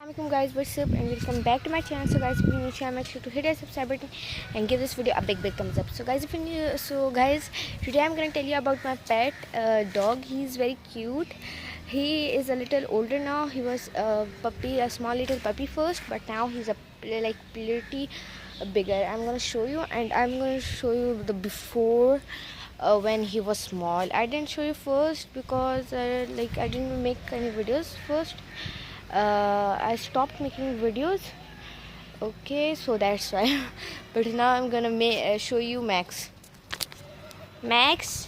Assalamualaikum guys, what's up and welcome back to my channel. So guys, if you're new to make sure to hit that subscribe button and give this video a big thumbs up. So guys, if you're new, today I'm gonna tell you about my pet dog. He's very cute. He is a little older now. He was a puppy, a small little puppy first, but now he's a pretty bigger. I'm gonna show you, and I'm gonna show you the before when he was small. I didn't show you first because I didn't make any videos first. I stopped making videos. Okay, so that's why. But now I'm gonna show you Max. Max.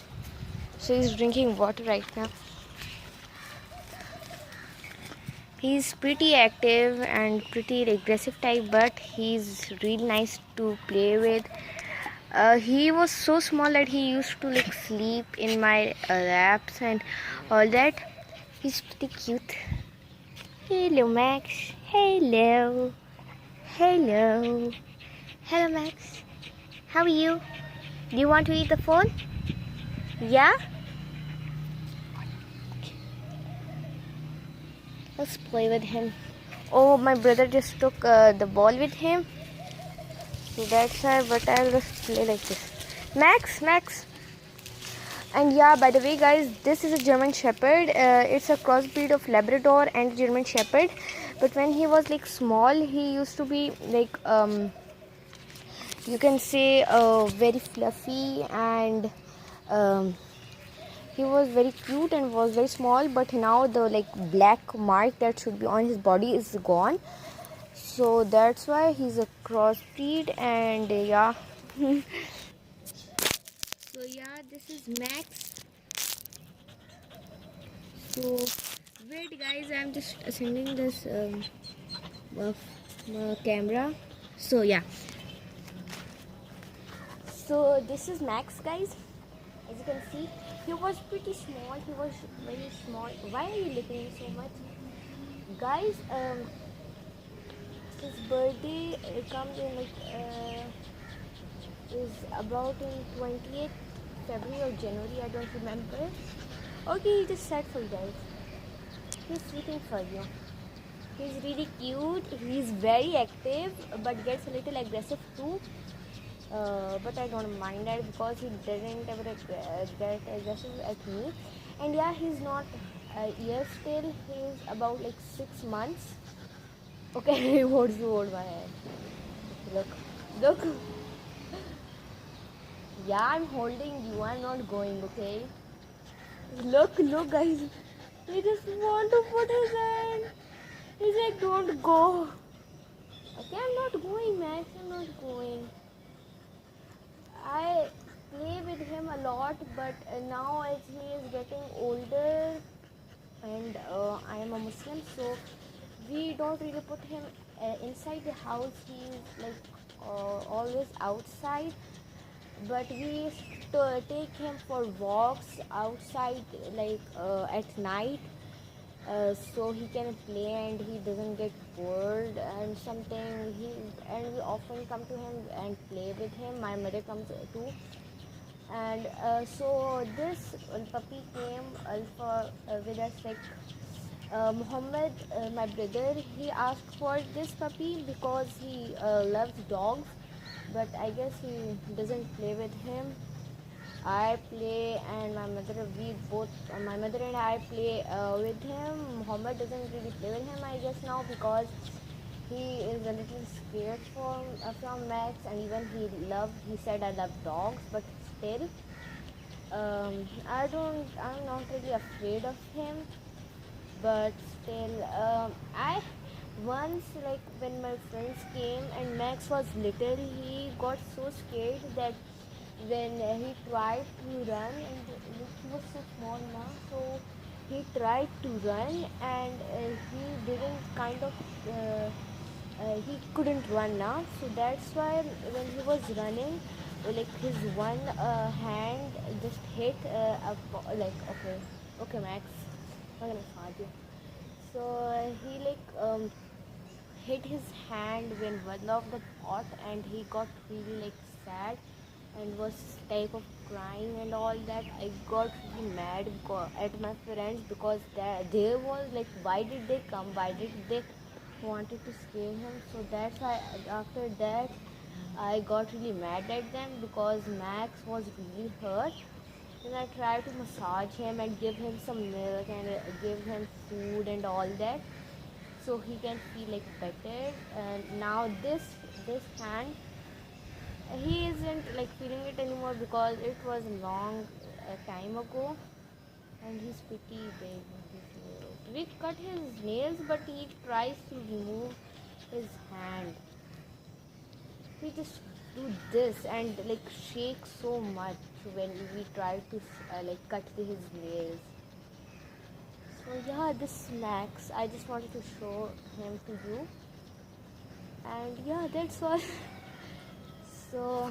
So he's drinking water right now. He's pretty active and pretty aggressive type, but he's really nice to play with. He was so small that he used to sleep in my laps and all that. He's pretty cute. Hello, Max. Hello. Hello. Hello, Max. How are you? Do you want to eat the phone? Yeah? Let's play with him. Oh, my brother just took the ball with him. So that's why, but I'll just play like this. Max. And yeah, by the way guys, this is a German Shepherd. It's a crossbreed of Labrador and German Shepherd. But when he was small, he used to be you can say very fluffy, and he was very cute and was very small. But now the black mark that should be on his body is gone. So that's why he's a crossbreed, and yeah. So yeah, this is Max. So wait guys, I'm just sending this camera. So yeah, so this is Max guys. As you can see, he was pretty small. He was very small. Why are you looking at me so much guys? His birthday comes in is about in 28th February or January, I don't remember. Okay, he just sat for you guys. He's sleeping for you. He's really cute. He's very active, but gets a little aggressive too. But I don't mind that because he doesn't ever get aggressive at me. And yeah, he's not a year still. He's about 6 months. Okay, what's the hold my hand? Look. Yeah, I'm holding you. I'm not going. Okay. Look, guys. He just want to put his hand. He's like, don't go. Okay, I'm not going, Max. I'm not going. I play with him a lot, but now as he is getting older, and I am a Muslim, so we don't really put him inside the house. He's always outside, but we used to take him for walks outside at night, so he can play and he doesn't get bored and something. And we often come to him and play with him. My mother comes too. And so this puppy came with us Muhammad, my brother. He asked for this puppy because he loves dogs, but I guess he doesn't play with him. I play, and my mother and I play with him. Muhammad doesn't really play with him, I guess now, because he is a little scared from Max, and even he said I love dogs, but still, I'm not really afraid of him, but still, I once when my friends came and Max was little, he got so scared that when he tried to run, and he was so small now, so he tried to run, and he didn't he couldn't run now. So that's why when he was running, his one hand just hit okay Max, I'm gonna fart you. So he hit his hand when one of the pot, and he got really sad and was type of crying and all that. I got really mad at my friends because they was why did they come? Why did they wanted to scare him. So that's why after that I got really mad at them because Max was really hurt. Then I tried to massage him and give him some milk and give him food and all that, so he can feel like better. And now this hand, he isn't like feeling it anymore because it was a long time ago, and he's pretty big. We cut his nails, but he tries to remove his hand. He just do this and like shake so much when we try to like cut his nails. So yeah, this Max, I just wanted to show him to you, and yeah, that's all. So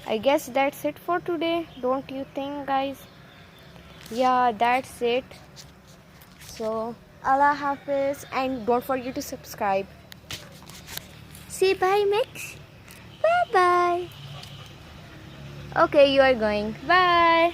I guess that's it for today, don't you think, guys? Yeah, that's it. So Allah Hafiz, and don't forget to subscribe. Say bye, Max. Bye bye. Okay, you are going. Bye.